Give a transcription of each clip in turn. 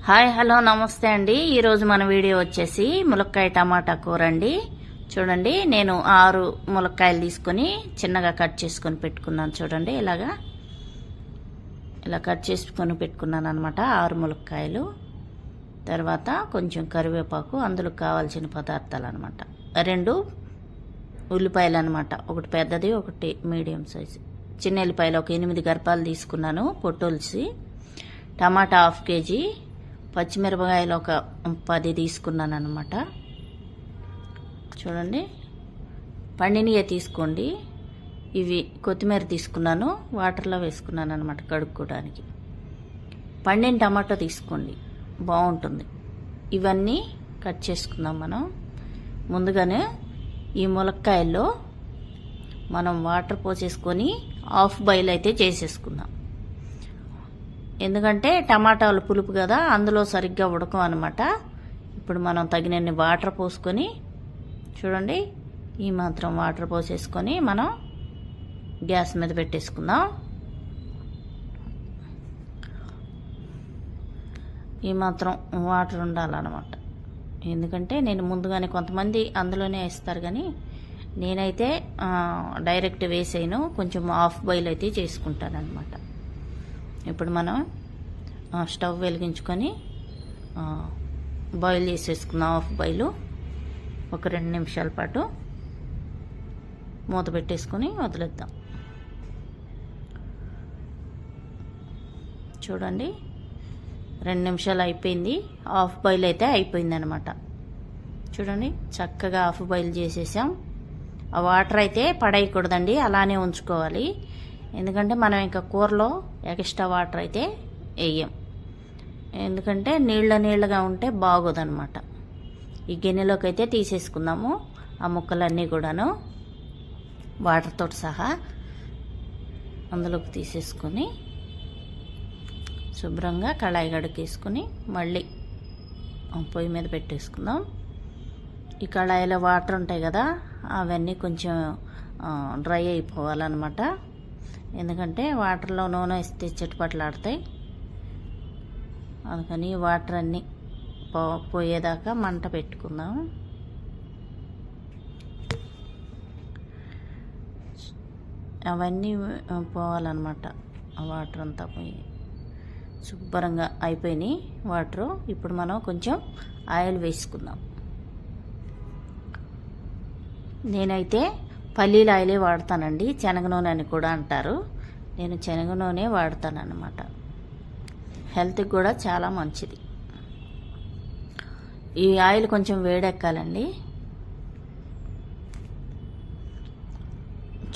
Hi hello నమస్తే అండి. ఈరోజు మన వీడియో వచ్చేసి ములక్కాయ టమాటా కూర అండి. చూడండి, నేను 6 ములక్కాయలు తీసుకొని చిన్నగా కట్ చేసుకొని పెట్టుకున్నాను. చూడండి, ఇలా కట్ చేసుకొని పెట్టుకున్నాను అనమాట. 6 ములక్కాయలు. తర్వాత కొంచెం కరివేపాకు, అందులో కావాల్సిన పదార్థాలు అనమాట. 2 ఉల్లిపాయలు అనమాట, ఒకటి పెద్దది ఒకటి మీడియం సైజు. చిన్న ఉల్లిపాయలు ఒక 8 గర్భాలు తీసుకున్నాను పొట్టొలిసి. టమాటా 1/2 కేజీ, పచ్చిమిరపకాయలు ఒక 10 తీసుకున్నాను అనమాట. చూడండి, పండినయే తీసుకోండి. ఇవి కొత్తిమీర తీసుకున్నాను, వాటర్లో వేసుకున్నాను అనమాట కడుక్కోవడానికి. పండిన టమాటో తీసుకోండి, బాగుంటుంది. ఇవన్నీ కట్ చేసుకుందాం మనం. ముందుగానే ఈ ములక్కాయల్లో మనం వాటర్ పోసేసుకొని హాఫ్ బాయిల్ అయితే చేసేసుకుందాం. ఎందుకంటే టమాటాలు పులుపు కదా, అందులో సరిగ్గా ఉడకం అనమాట. ఇప్పుడు మనం తగినన్ని వాటర్ పోసుకొని, చూడండి ఈ మాత్రం వాటర్ పోసేసుకొని మనం గ్యాస్ మీద పెట్టేసుకుందాం. ఈ మాత్రం వాటర్ ఉండాలన్నమాట. ఎందుకంటే నేను ముందుగానే, కొంతమంది అందులోనే వేస్తారు కానీ నేనైతే డైరెక్ట్ వేసేయను, కొంచెం హాఫ్ బాయిల్ అయితే చేసుకుంటాను అనమాట. ఇప్పుడు మనం స్టవ్ వెలిగించుకొని బాయిల్ చేసేసుకుందాం. హాఫ్ బాయిల్ ఒక 2 నిమిషాల పాటు మూత పెట్టేసుకొని వదిలేద్దాం. చూడండి, 2 నిమిషాలు అయిపోయింది. హాఫ్ బాయిల్ అయితే అయిపోయింది అనమాట. చూడండి, చక్కగా హాఫ్ బాయిల్ చేసేసాం. ఆ వాటర్ అయితే పడేయకూడదండి, అలానే ఉంచుకోవాలి. ఎందుకంటే మనం ఇంకా కూరలో ఎక్స్ట్రా వాటర్ అయితే వేయం, ఎందుకంటే నీళ్ళగా ఉంటే బాగోదన్నమాట. ఈ గిన్నెలోకి అయితే తీసేసుకుందాము ఆ ముక్కలన్నీ కూడాను, వాటర్తో సహా అందులోకి తీసేసుకొని శుభ్రంగా కళాయి గడికేసుకుని మళ్ళీ పొయ్యి మీద పెట్టేసుకుందాం. ఈ కళాయిలో వాటర్ ఉంటాయి కదా, అవన్నీ కొంచెం డ్రై అయిపోవాలన్నమాట. ఎందుకంటే వాటర్లో నూనె వేస్తే చిటపట్లాడతాయి. అందుకని వాటర్ అన్నీ పోయేదాకా మంట పెట్టుకుందాం. అవన్నీ పోవాలన్నమాట. ఆ వాటర్ అంతా పోయి శుభ్రంగా అయిపోయినాయి వాటరు. ఇప్పుడు మనం కొంచెం ఆయిల్ వేసుకుందాం. నేనైతే పల్లీల ఆయిలే వాడతానండి, శనగ నూనె అని కూడా అంటారు. నేను శనగ నూనె వాడతాను అన్నమాట. హెల్త్కి కూడా చాలా మంచిది. ఈ ఆయిల్ కొంచెం వేడెక్కాలండి.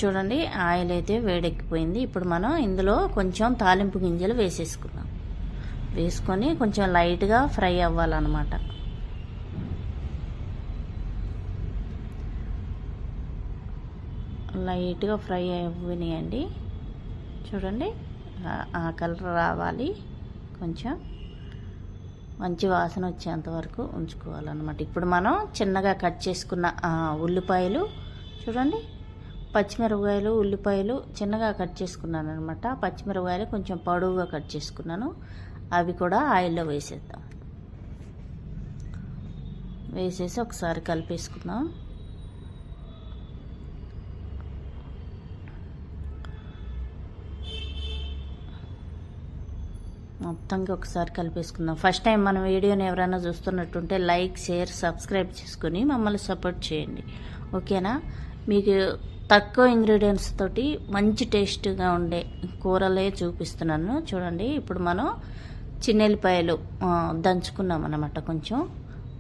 చూడండి, ఆయిల్ అయితే వేడెక్కిపోయింది. ఇప్పుడు మనం ఇందులో కొంచెం తాలింపు గింజలు వేసేసుకుందాం. వేసుకొని కొంచెం లైట్గా ఫ్రై అవ్వాలన్నమాట. లైట్గా ఫ్రై అవ్వనియండి. చూడండి, ఆ కలర్ రావాలి, కొంచెం మంచి వాసన వచ్చేంత వరకు ఉంచుకోవాలన్నమాట. ఇప్పుడు మనం చిన్నగా కట్ చేసుకున్న ఉల్లిపాయలు, చూడండి పచ్చిమిరపకాయలు, ఉల్లిపాయలు చిన్నగా కట్ చేసుకున్నాను అనమాట. పచ్చిమిరపకాయలు కొంచెం పొడవుగా కట్ చేసుకున్నాను, అవి కూడా ఆయిల్లో వేసేద్దాం. వేసేసి ఒకసారి కలిపేసుకుందాం. మొత్తంగా ఒకసారి కలిపేసుకుందాం. ఫస్ట్ టైం మన వీడియోని ఎవరైనా చూస్తున్నట్టుంటే లైక్, షేర్, సబ్స్క్రైబ్ చేసుకుని మమ్మల్ని సపోర్ట్ చేయండి, ఓకేనా? మీకు తక్కువ ఇంగ్రీడియంట్స్ తోటి మంచి టేస్ట్గా ఉండే కూరలే చూపిస్తున్నాను. చూడండి, ఇప్పుడు మనం చిన్నెల్లిపాయలు దంచుకున్నాం అన్నమాట. కొంచెం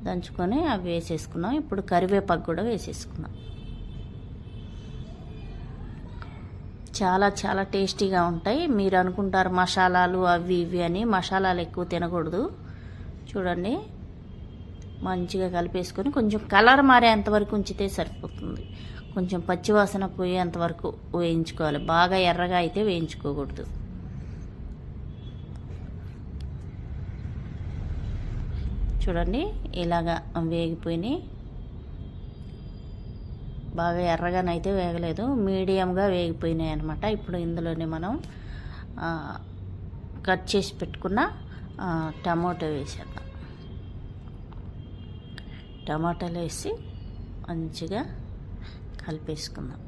దంచుకొని అవి వేసేసుకున్నాం. ఇప్పుడు కరివేపాకు కూడా వేసేసుకున్నాం. చాలా చాలా టేస్టీగా ఉంటాయి. మీరు అనుకుంటారు మసాలాలు అవి ఇవి అని, మసాలాలు ఎక్కువ తినకూడదు. చూడండి, మంచిగా కలిపేసుకొని కొంచెం కలర్ మారేంతవరకు ఉంచితే సరిపోతుంది. కొంచెం పచ్చివాసన పోయేంతవరకు వేయించుకోవాలి, బాగా ఎర్రగా అయితే వేయించుకోకూడదు. చూడండి, ఇలాగా వేగిపోయినాయి. బాగా ఎర్రగానైతే వేగలేదు, మీడియంగా వేగిపోయినాయి అనమాట. ఇప్పుడు ఇందులోనే మనం కట్ చేసి పెట్టుకున్న టమాటో వేసేద్దాం. టమాటాలు వేసి మంచిగా కలిపేసుకుందాం.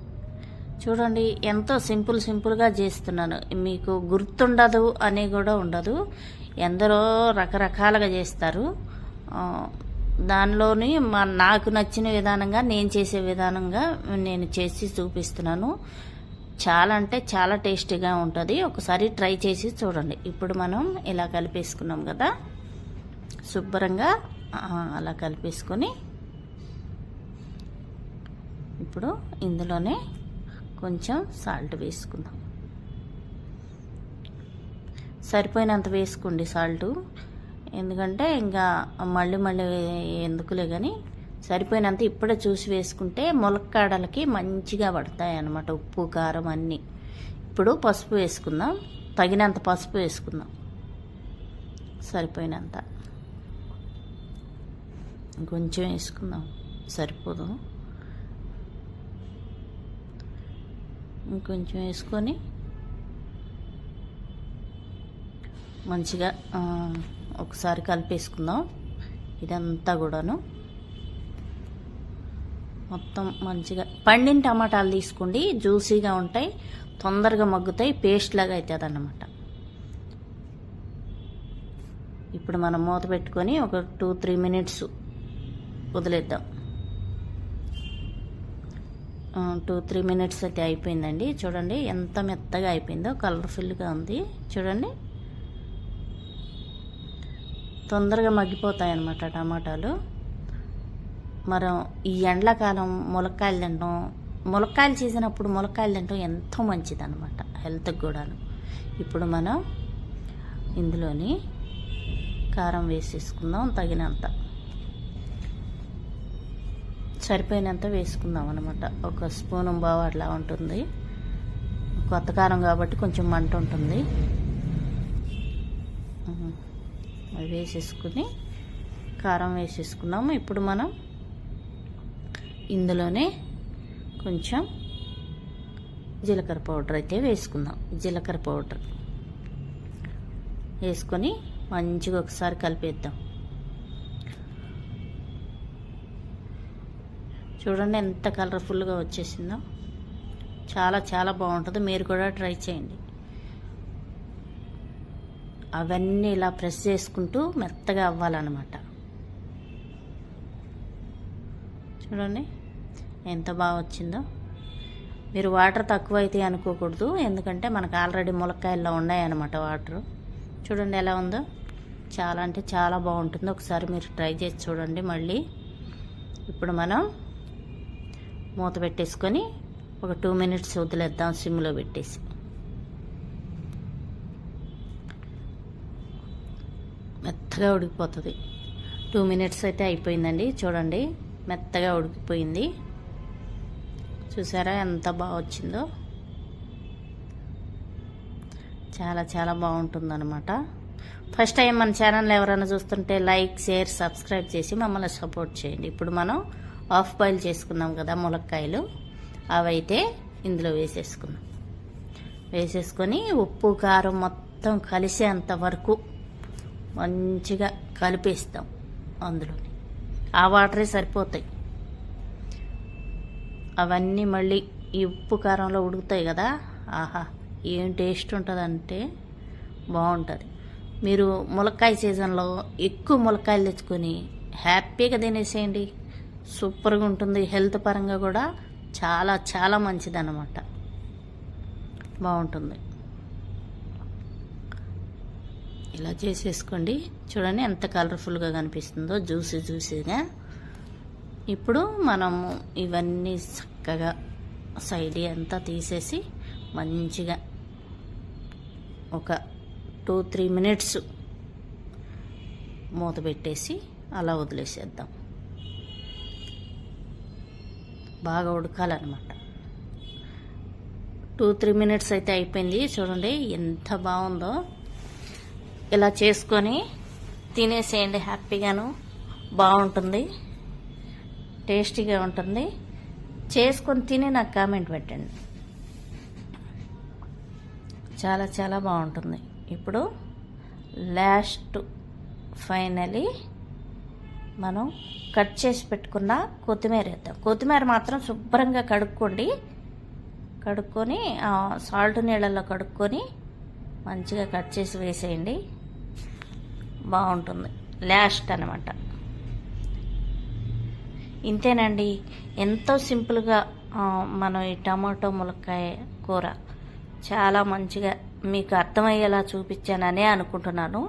చూడండి ఎంతో సింపుల్గా చేస్తున్నాను. మీకు గుర్తుండదు అని కూడా ఉండదు. ఎందరో రకరకాలుగా చేస్తారు. దానిలోని నాకు నచ్చిన విధానంగా నేను చేసే విధానంగా నేను చేసి చూపిస్తున్నాను. చాలా అంటే చాలా టేస్టీగా ఉంటుంది. ఒకసారి ట్రై చేసి చూడండి. ఇప్పుడు మనం ఇలా కలిపేసుకున్నాం కదా, శుభ్రంగా అలా కలిపేసుకొని ఇప్పుడు ఇందులోనే కొంచెం సాల్ట్ వేసుకుందాం. సరిపోయినంత వేసుకోండి సాల్టు, ఎందుకంటే ఇంకా మళ్ళీ ఎందుకులే కానీ సరిపోయినంత ఇప్పుడే చూసి వేసుకుంటే ములక్కాడలకి మంచిగా పడతాయి అన్నమాట, ఉప్పు కారం అన్నీ. ఇప్పుడు పసుపు వేసుకుందాం, తగినంత పసుపు వేసుకుందాం, సరిపోయినంత. కొంచెం వేసుకుందాం, సరిపోదు. ఇంకొంచెం వేసుకొని మంచిగా ఒకసారి కలిపేసుకుందాం. ఇదంతా కూడాను మొత్తం మంచిగా పండిన టమాటాలు తీసుకోండి, జ్యూసీగా ఉంటాయి, తొందరగా మగ్గుతాయి, పేస్ట్ లాగా అవుతుంది అన్నమాట. ఇప్పుడు మనం మూత పెట్టుకొని ఒక 2-3 మినిట్స్ వదిలేద్దాం. 2-3 మినిట్స్ అయితే అయిపోయిందండి. చూడండి ఎంత మెత్తగా అయిపోయిందో, కలర్ఫుల్గా ఉంది. చూడండి తొందరగా మగ్గిపోతాయి అన్నమాట టమాటాలు. మనం ఈ ఎండాకాలం ములక్కాయలు తింటాం, ములక్కాయలు చేసినప్పుడు ములక్కాయలు తింటాం ఎంతో మంచిది అనమాట హెల్త్కి కూడాను. ఇప్పుడు మనం ఇందులోని కారం వేసేసుకుందాం, తగినంత, సరిపోయినంత వేసుకుందాం అనమాట. ఒక స్పూను బాగా అట్లా ఉంటుంది. కొత్త కారం కాబట్టి కొంచెం మంట ఉంటుంది. అది వేసేసుకుని కారం వేసేసుకున్నాము. ఇప్పుడు మనం ఇందులోనే కొంచెం జీలకర్ర పౌడర్ అయితే వేసుకుందాం. జీలకర్ర పౌడర్ వేసుకొని మంచిగా ఒకసారి కలిపేద్దాం. చూడండి ఎంత కలర్ఫుల్గా వచ్చేసిందో, చాలా చాలా బాగుంటుంది. మీరు కూడా ట్రై చేయండి. అవన్నీ ఇలా ప్రెస్ చేసుకుంటూ మెత్తగా అవ్వాలన్నమాట. చూడండి ఎంత బాగా వచ్చిందో. మీరు వాటర్ తక్కువ అయితే అనుకోకూడదు, ఎందుకంటే మనకు ఆల్రెడీ ములక్కాయల్లో ఉన్నాయన్నమాట వాటర్. చూడండి ఎలా ఉందో, చాలా అంటే చాలా బాగుంటుంది. ఒకసారి మీరు ట్రై చేసి చూడండి మళ్ళీ. ఇప్పుడు మనం మూత పెట్టేసుకొని ఒక 2 మినిట్స్ వదిలేద్దాం సిమ్లో పెట్టేసి. మెత్తగా ఉడికిపోతుంది. 2 మినిట్స్ అయితే అయిపోయిందండి. చూడండి మెత్తగా ఉడికిపోయింది. చూసారా ఎంత బాగా వచ్చిందో. చాలా చాలా బాగుంటుందన్నమాట. ఫస్ట్ టైం మన ఛానల్ ఎవరైనా చూస్తుంటే లైక్, షేర్, సబ్స్క్రైబ్ చేసి మమ్మల్ని సపోర్ట్ చేయండి. ఇప్పుడు మనం హాఫ్ బాయిల్ చేసుకున్నాం కదా ములక్కాయలు, అవైతే ఇందులో వేసేసుకున్నాం. వేసేసుకొని ఉప్పు కారం మొత్తం కలిసేంత వరకు మంచిగా కలిపేస్తాం. అందులోని ఆ వాటరే సరిపోతాయి. అవన్నీ మళ్ళీ ఈ ఉప్పు కారంలో ఉడుకుతాయి కదా, ఆహా ఏం టేస్ట్ ఉంటుందంటే బాగుంటుంది. మీరు ములక్కాయ సీజన్లో ఎక్కువ ములక్కాయలు తెచ్చుకొని హ్యాపీగా తినేసేయండి. సూపర్గా ఉంటుంది. హెల్త్ పరంగా కూడా చాలా చాలా మంచిదన్నమాట, బాగుంటుంది. ఇలా చేసేసుకోండి. చూడండి ఎంత కలర్ఫుల్గా కనిపిస్తుందో, జ్యూసీగా. ఇప్పుడు మనము ఇవన్నీ చక్కగా సైడ్ అంతా తీసేసి మంచిగా ఒక 2-3 మినిట్స్ మూత పెట్టేసి అలా వదిలేసేద్దాం. బాగా ఉడకాలన్నమాట. 2-3 మినిట్స్ అయితే అయిపోయింది. చూడండి ఎంత బాగుందో. ఇలా చేసుకొని తినేసేయండి హ్యాపీగాను, బాగుంటుంది, టేస్టీగా ఉంటుంది. చేసుకొని తిని నాకు కామెంట్ పెట్టండి. చాలా చాలా బాగుంటుంది. ఇప్పుడు లాస్ట్ ఫైనలీ మనం కట్ చేసి పెట్టుకున్న కొత్తిమీర వేద్దాం. కొత్తిమీర మాత్రం శుభ్రంగా కడుక్కొని సాల్ట్ నీళ్ళల్లో కడుక్కొని మంచిగా కట్ చేసి వేసేయండి, బాగుంటుంది. లాస్ట్ అనమాట. ఇంతేనండి, ఎంతో సింపుల్గా మనం ఈ టమాటో ములక్కాయ కూర చాలా మంచిగా మీకు అర్థమయ్యేలా చూపించాననే అనుకుంటున్నాను.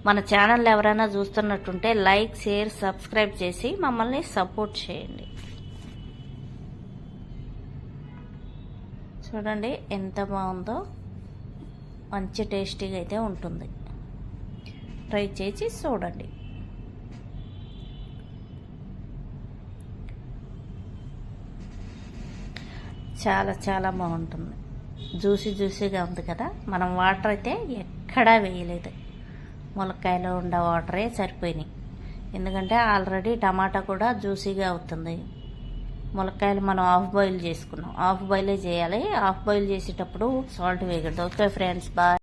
మన ఛానల్ ఎవరైనా చూస్తున్నట్టుంటే లైక్, షేర్, సబ్స్క్రైబ్ చేసి మమ్మల్ని సపోర్ట్ చేయండి. చూడండి ఎంత బాగుందో, మంచి టేస్టీగా అయితే ఉంటుంది. ట్రై చేసి చూడండి. చాలా చాలా బాగుంటుంది. జ్యూసీగా ఉంది కదా. మనం వాటర్ అయితే ఎక్కడా వేయలేదు, ములక్కాయలో ఉండే వాటరే సరిపోయినాయి. ఎందుకంటే ఆల్రెడీ టమాటా కూడా జ్యూసీగా అవుతుంది. ములక్కాయలు మనం హాఫ్ బాయిల్ చేసుకున్నాం, హాఫ్ బాయిలే చేయాలి. హాఫ్ బాయిల్ చేసేటప్పుడు సాల్ట్ వేయకూడదు. Okay friends, bye.